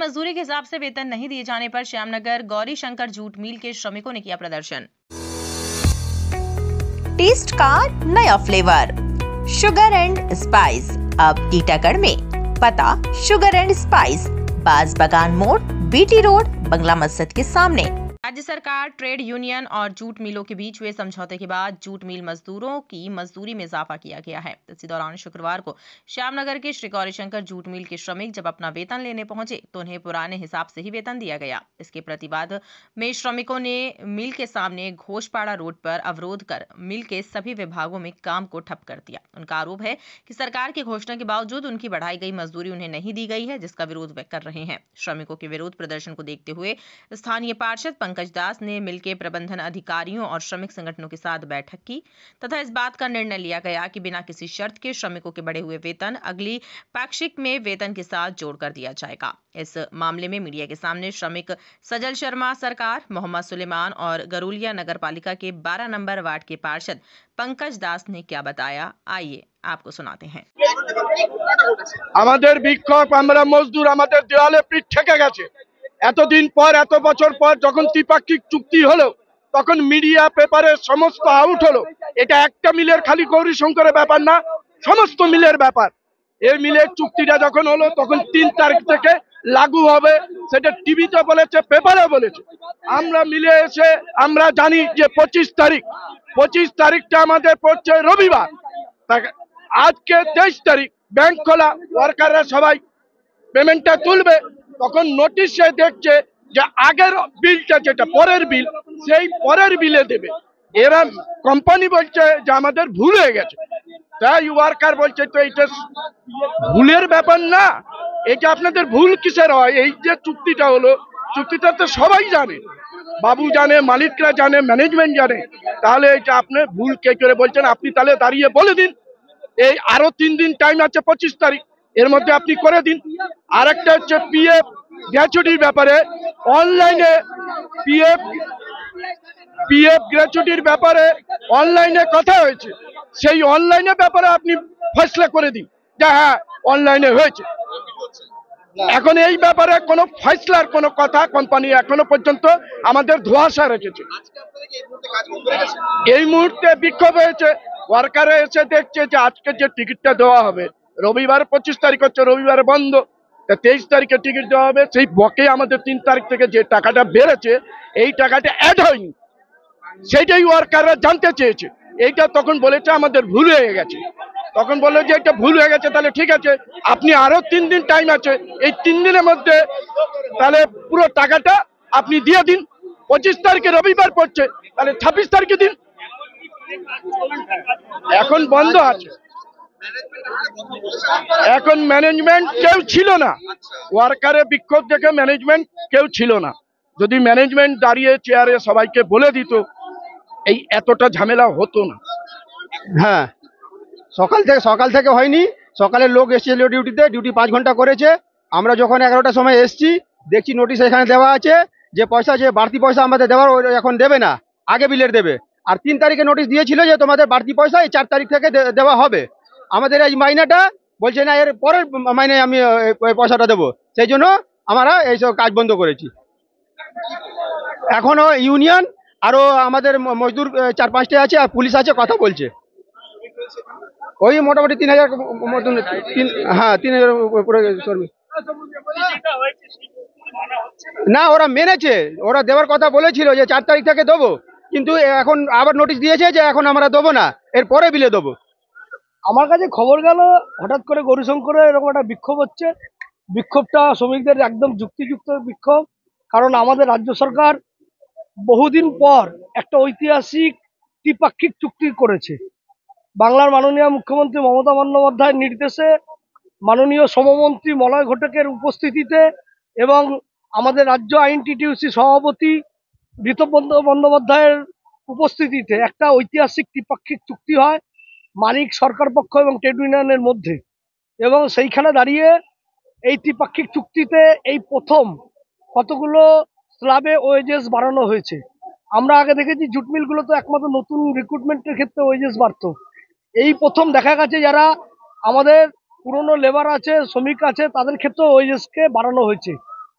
मजदूरी के हिसाब से वेतन नहीं दिए जाने पर श्यामनगर गौरी शंकर जूट मिल के श्रमिकों ने किया प्रदर्शन। टेस्ट का नया फ्लेवर शुगर एंड स्पाइस अब टीटागढ़ में। पता शुगर एंड स्पाइस, बाज बगान मोड़, बीटी रोड, बंगला मस्जिद के सामने। राज्य सरकार, ट्रेड यूनियन और जूट मिलों के बीच हुए समझौते के बाद जूट मिल मजदूरों की मजदूरी में इजाफा किया गया है। इसी दौरान शुक्रवार को श्यामनगर के श्री गौरीशंकर जूट मिल के श्रमिक जब अपना वेतन लेने पहुंचे तो उन्हें पुराने हिसाब से ही वेतन दिया गया। इसके प्रतिवाद में श्रमिकों ने मिल के सामने घोषपाड़ा रोड पर अवरोध कर मिल के सभी विभागों में काम को ठप कर दिया। उनका आरोप है कि सरकार की घोषणा के बावजूद उनकी बढ़ाई गई मजदूरी उन्हें नहीं दी गई है, जिसका विरोध कर रहे हैं। श्रमिकों के विरोध प्रदर्शन को देखते हुए स्थानीय पार्षद पंकज दास ने मिल के प्रबंधन अधिकारियों और श्रमिक संगठनों के साथ बैठक की तथा इस बात का निर्णय लिया गया कि बिना किसी शर्त के श्रमिकों के बढ़े हुए वेतन अगली पाक्षिक में वेतन के साथ जोड़कर दिया जाएगा। इस मामले में मीडिया के सामने श्रमिक सजल शर्मा सरकार, मोहम्मद सुलेमान और गरुलिया नगर पालिका के 12 नंबर वार्ड के पार्षद पंकज दास ने क्या बताया, आइए आपको सुनाते हैं। আমাদের বিক্ষোভ, আমরা মজদুর, আমাদের দেওয়ালে পিঠ ঠেকে গেছে। এতদিন পর, এত বছর পর যখন ত্রিপাক্ষিক চুক্তি হলো তখন মিডিয়া পেপারে সমস্ত আউট হলো। এটা একটা মিলের খালি গৌরীশঙ্করের ব্যাপার না, সমস্ত মিলের ব্যাপার। এই মিলের চুক্তিটা যখন হলো তখন 3 তারিখ থেকে লাগু হবে, সেটা টিভিতে বলেছে, পেপারে বলেছে। আমরা মিলে এসে আমরা জানি যে 25 তারিখটা আমাদের পড়ছে রবিবার। আজকে 23 তারিখ ব্যাংক খোলা, ওয়ার্কাররা সবাই পেমেন্টটা তুলবে। তখন নোটিশে দেখছে যে আগের বিলটা, যেটা পরের বিল, সেই পরের বিলে দেবে। এরা কোম্পানি বলছে যে আমাদের ভুল হয়ে গেছে, তাই ওয়ার্কার বলছে তো এটা ভুলের ব্যাপার না, এটা আপনাদের ভুল কিসের হয়? এই যে চুক্তিটা হলো, চুক্তিটা তো সবাই জানে, বাবু জানে, মালিকরা জানে, ম্যানেজমেন্ট জানে, তাহলে এটা আপনি ভুল কে করে বলছেন? আপনি তাহলে দাঁড়িয়ে বলে দিন, এই আরো 3 দিন টাইম আছে, 25 তারিখ, এর মধ্যে আপনি করে দিন। আরেকটা হচ্ছে পিএফ গ্র্যাচুইটির ব্যাপারে অনলাইনে, পিএফ গ্র্যাচুইটির ব্যাপারে অনলাইনে কথা হয়েছে, সেই অনলাইনে ব্যাপারে আপনি ফয়সলা করে দিন যে হ্যাঁ অনলাইনে হয়েছে। এখন এই ব্যাপারে কোনো ফয়সলার কোনো কথা কোম্পানি এখনো পর্যন্ত আমাদের ধোঁয়াশা রেখেছে। এই মুহূর্তে বিক্ষোভ হয়েছে, ওয়ার্কারে এসে দেখছে যে আজকে যে টিকিটটা দেওয়া হবে, রবিবার 25 তারিখ হচ্ছে, রবিবার বন্ধ, 23 তারিখে টিকিট দেওয়া হবে। সেই বকে আমাদের 3 তারিখ থেকে যে টাকাটা বেড়েছে, এই টাকাটা অ্যাড হয়নি, সেটাই ওয়ার্কাররা জানতে চেয়েছে। এইটা তখন বলেছে আমাদের ভুল হয়ে গেছে। তখন বললো যে এটা ভুল হয়ে গেছে, তাহলে ঠিক আছে, আপনি আরো 3 দিন টাইম আছে, এই 3 দিনের মধ্যে তাহলে পুরো টাকাটা আপনি দিয়ে দিন। 25 তারিখে রবিবার পড়ছে, তাহলে 26 তারিখে দিন। এখন বন্ধ আছে, এখন ম্যানেজমেন্ট কেউ ছিল না, ওয়ার্কারের বিক্ষোভ দেখে ম্যানেজমেন্ট কেউ ছিল না। যদি ম্যানেজমেন্ট দাঁড়িয়ে চেয়ারে সবাইকে বলে দিত, এই এতটা ঝামেলা হতো না। হ্যাঁ, সকাল থেকে হয়নি, সকালে লোক এসেছিল ডিউটিতে, ডিউটি 5 ঘন্টা করেছে। আমরা যখন 11টার সময় এসছি, দেখছি নোটিশ এখানে দেওয়া আছে যে পয়সা, যে বাড়তি পয়সা আমাদের দেওয়ার, এখন দেবে না, আগে বিলের দেবে। আর 3 তারিখে নোটিশ দিয়েছিল যে তোমাদের বাড়তি পয়সা এই 4 তারিখ থেকে দেওয়া হবে। আমাদের এই মাইনেটা বলছে না, এর পরের মাইনে আমি ওই পয়সাটা দেবো, সেই জন্য আমরা এইসব কাজ বন্ধ করেছি। এখনো ইউনিয়ন আরো আমাদের মজদুর 4-5টা আছে, আর পুলিশ আছে, কথা বলছে। ওই মোটামুটি 3000 মতন, হ্যাঁ 3000 উপরে শ্রমিক। না, ওরা মেনেছে, ওরা দেওয়ার কথা বলেছিল যে 4 তারিখ থেকে দেবো, কিন্তু এখন আবার নোটিশ দিয়েছে যে এখন আমরা দেবো না, এর পরে বিলে দেবো। আমার কাছে খবর গেল হঠাৎ করে গৌরীশঙ্করে এরকম একটা বিক্ষোভ হচ্ছে। বিক্ষোভটা শ্রমিকদের একদম যুক্তিযুক্ত বিক্ষোভ, কারণ আমাদের রাজ্য সরকার বহুদিন পর একটা ঐতিহাসিক ত্রিপাক্ষিক চুক্তি করেছে। বাংলার মাননীয় মুখ্যমন্ত্রী মমতা বন্দ্যোপাধ্যায়ের নির্দেশে, মাননীয় শ্রমমন্ত্রী মলয় ঘটকের উপস্থিতিতে এবং আমাদের রাজ্য আইনটিটিউসি সভাপতি ঋতব বন্দ্যোপাধ্যায়ের উপস্থিতিতে একটা ঐতিহাসিক ত্রিপাক্ষিক চুক্তি হয় মালিক, সরকার পক্ষ এবং ট্রেড ইউনিয়নের মধ্যে। এবং সেইখানে দাঁড়িয়ে এই ত্রিপাক্ষিক চুক্তিতে এই প্রথম কতগুলো স্ল্যাবে ওয়েজেস বাড়ানো হয়েছে। আমরা আগে দেখেছি জুট মিলগুলো তো একমাত্র নতুন রিক্রুটমেন্টের ক্ষেত্রে ওয়েজেস বাড়তো, এই প্রথম দেখা গেছে যারা আমাদের পুরনো লেবার আছে, শ্রমিক আছে, তাদের ক্ষেত্রে ওয়েজেসকে বাড়ানো হয়েছে।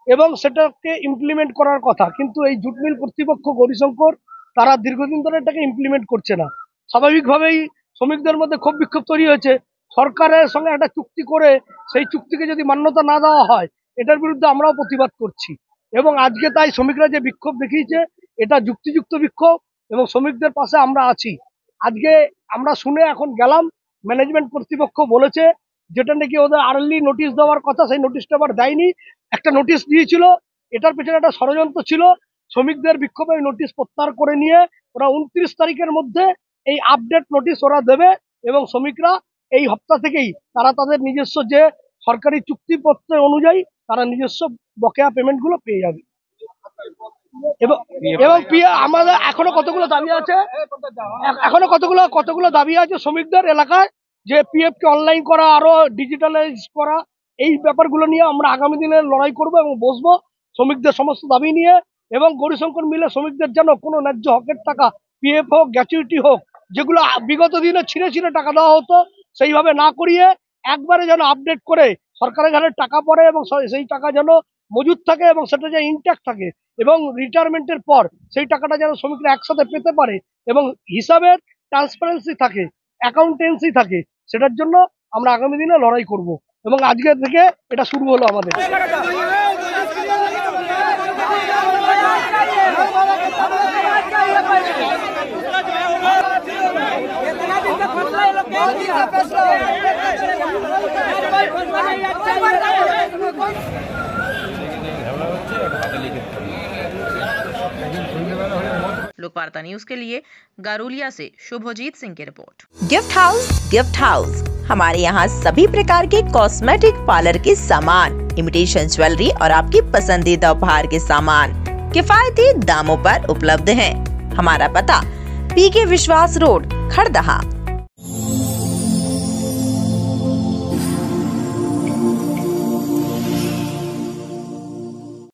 এবং সেটাকে ইমপ্লিমেন্ট করার কথা, কিন্তু এই জুট মিল কর্তৃপক্ষ গৌরীশঙ্কর তারা দীর্ঘদিন ধরে এটাকে ইমপ্লিমেন্ট করছে না। স্বাভাবিকভাবেই শ্রমিকদের মধ্যে ক্ষোভ বিক্ষোভ তৈরি হয়েছে। সরকারের সঙ্গে একটা চুক্তি করে সেই চুক্তিকে যদি মান্যতা না দেওয়া হয়, এটার বিরুদ্ধে আমরাও প্রতিবাদ করছি। এবং আজকে তাই শ্রমিকরা যে বিক্ষোভ দেখিয়েছে এটা যুক্তিযুক্ত বিক্ষোভ এবং শ্রমিকদের পাশে আমরা আছি। আজকে আমরা শুনে এখন গেলাম, ম্যানেজমেন্ট কর্তৃপক্ষ বলেছে যেটা নাকি ওদের আর্লি নোটিশ দেওয়ার কথা, সেই নোটিশটা আবার দেয়নি। একটা নোটিশ দিয়েছিল, এটার পেছনে একটা ষড়যন্ত্র ছিল। শ্রমিকদের বিক্ষোভে নোটিশ প্রত্যাহার করে নিয়ে ওরা 29 তারিখের মধ্যে এই আপডেট নোটিশ ওরা দেবে এবং শ্রমিকরা এই সপ্তাহ থেকেই তারা তাদের নিজস্ব যে সরকারি চুক্তিপত্রের অনুযায়ী তারা নিজস্ব বকেয়া পেমেন্ট গুলো পেয়ে যাবে। এবং আমাদের এখনো কতগুলো দাবি আছে, কতগুলো দাবি আছে শ্রমিকদের এলাকায়, যে পিএফ কে অনলাইন করা, আরো ডিজিটালাইজ করা, এই ব্যাপারগুলো নিয়ে আমরা আগামী দিনে লড়াই করব এবং বসবো শ্রমিকদের সমস্ত দাবি নিয়ে। এবং গৌরীশঙ্কর মিলে শ্রমিকদের যেন কোনো ন্যায্য হকের টাকা, পিএফ হোক, গ্র্যাচুইটি হোক, যেগুলো বিগত দিনে ছিঁড়ে ছিঁড়ে টাকা দেওয়া হতো, সেইভাবে না করিয়ে একবারে যেন আপডেট করে সরকারের ঘরে টাকা পড়ে এবং সেই টাকা যেন মজুদ থাকে এবং সেটা যেন ইনট্যাক্ট থাকে এবং রিটায়ারমেন্টের পর সেই টাকাটা যেন শ্রমিকরা একসাথে পেতে পারে এবং হিসাবের ট্রান্সপারেন্সি থাকে, অ্যাকাউন্টেন্সি থাকে, সেটার জন্য আমরা আগামী দিনে লড়াই করব এবং আজকে থেকে এটা শুরু হলো আমাদের। लोकवार्ता न्यूज के लिए गारुलिया से शुभजीत सिंह की रिपोर्ट। गिफ्ट हाउस हमारे यहाँ सभी प्रकार के कॉस्मेटिक पार्लर के सामान, इमिटेशन ज्वेलरी और आपकी पसंदीदा उपहार के सामान किफायती दामों पर उपलब्ध हैं। हमारा पता पीके विश्वास रोड, खड़दहा।